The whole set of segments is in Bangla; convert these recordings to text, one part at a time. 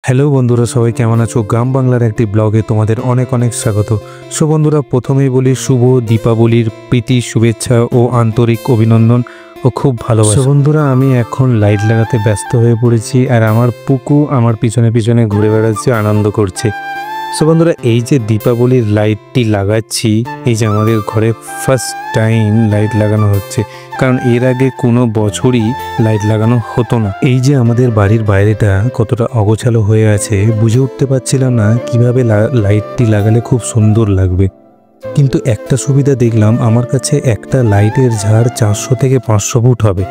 হ্যালো বন্ধুরা, সবাই কেমন আছো? গ্রাম বাংলার একটি ব্লগে তোমাদের অনেক অনেক স্বাগত। সো বন্ধুরা, প্রথমেই বলি শুভ দীপাবলির প্রীতি, শুভেচ্ছা ও আন্তরিক অভিনন্দন ও খুব ভালোবাসা। বন্ধুরা, আমি এখন লাইট লাগাতে ব্যস্ত হয়ে পড়েছি, আর আমার পুকু আমার পিছনে পিছনে ঘুরে বেড়াচ্ছে, আনন্দ করছে। সো বন্ধুরা, এই যে দীপাবলির লাইটটি লাগাচ্ছি, এই যে আমাদের ঘরে ফার্স্ট টাইম লাইট লাগানো হচ্ছে, কারণ এর আগে কোনো বছরই লাইট লাগানো হতো না। এই যে আমাদের বাড়ির বাইরেটা কতটা অগোছালো হয়ে আছে, বুঝে উঠতে পারছিলাম না কিভাবে লাইটটি লাগালে খুব সুন্দর লাগবে। কিন্তু একটা সুবিধা দেখলাম, আমার কাছে একটা লাইটের ঝাড় 400 থেকে 500 ফুট হবে,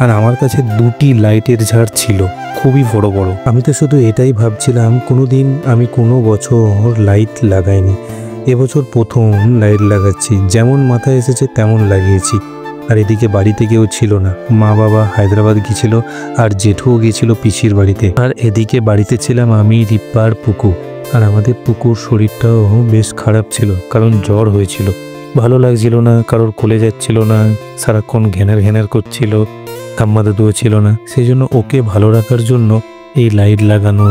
আর আমার কাছে দুটি লাইটের ঝাড় ছিল, খুবই বড় বড়। আমি তো শুধু এটাই ভাবছিলাম, কোনোদিন আমি কোনো বছর লাইট লাগাইনি, এবছর প্রথম লাইট লাগাচ্ছি। যেমন মাথায় এসেছে তেমন লাগিয়েছি। আর এদিকে বাড়িতে কেউ ছিল না, মা বাবা হায়দ্রাবাদ গিয়েছিল, আর জেঠুও গিয়েছিল পিসির বাড়িতে। আর এদিকে বাড়িতে ছিলাম আমি, রিপ্পার পুকু। আর আমাদের পুকুর শরীরটাও বেশ খারাপ ছিল, কারণ জ্বর হয়েছিল, ভালো লাগছিল না, কারোর কোলে যাচ্ছিল না, সারাক্ষণ ঘ্যানার ঘ্যানার করছিল, ঠাম্মা দাদুও ছিল না। সেই জন্য ওকে ভালো রাখার জন্য এই লাইট লাগানো,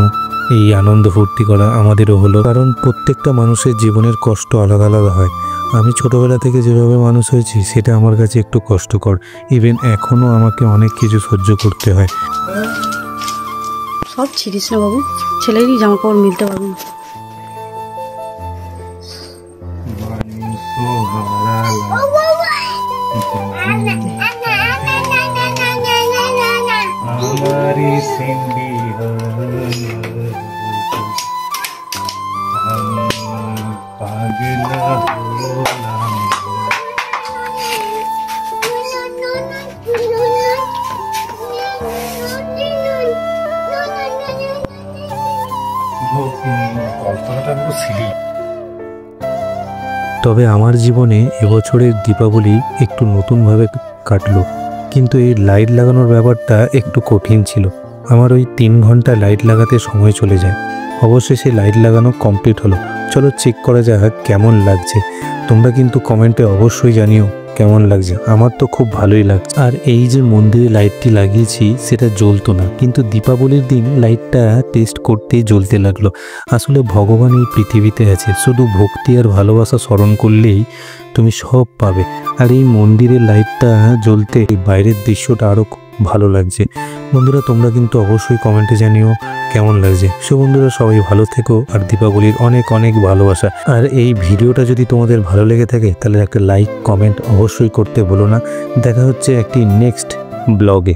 এই আনন্দ ফুর্তি করা আমাদেরও হলো। কারণ প্রত্যেকটা মানুষের জীবনের কষ্ট আলাদা আলাদা হয়। আমি ছোটবেলা থেকে যেভাবে মানুষ হয়েছি, সেটা আমার কাছে একটু কষ্টকর। ইভেন এখনও আমাকে অনেক কিছু সহ্য করতে হয়। সব ছিড়িস না বাবু, ছেলেরই জামা কাপড় মিলতে পারবে না। তবে আমার জীবনে এবছরের দীপাবলি একটু নতুনভাবে কাটলো, কিন্তু এই লাইট লাগানোর ব্যাপারটা একটু কঠিন ছিল। আমার ওই 3 ঘন্টা লাইট লাগাতে সময় চলে যায়। অবশ্যই সেই লাইট লাগানো কমপ্লিট হলো। চলো চেক করা যাক কেমন লাগছে। তোমরা কিন্তু কমেন্টে অবশ্যই জানিও কেমন লাগছে। আমার তো খুব ভালোই লাগছে। আর এই যে মন্দিরে লাইটটি লাগিয়েছি, সেটা জ্বলতো না, কিন্তু দীপাবলির দিন লাইটটা টেস্ট করতেই জ্বলতে লাগলো। আসলে ভগবান এই পৃথিবীতে আছে, শুধু ভক্তি আর ভালোবাসা স্মরণ করলেই তুমি সব পাবে। আর এই মন্দিরের লাইটটা জ্বলতে বাইরের দৃশ্যটা আরও ভালো লাগছে। বন্ধুরা, তোমরা কিন্তু অবশ্যই কমেন্টে জানিও কেমন লাগছে। সো বন্ধুরা, সবাই ভালো থেকো, আর দীপাবলির অনেক অনেক ভালোবাসা। আর এই ভিডিওটা যদি তোমাদের ভালো লেগে থাকে, তাহলে একটা লাইক কমেন্ট অবশ্যই করতে ভুলো না। দেখা হচ্ছে একটি নেক্সট ব্লগে।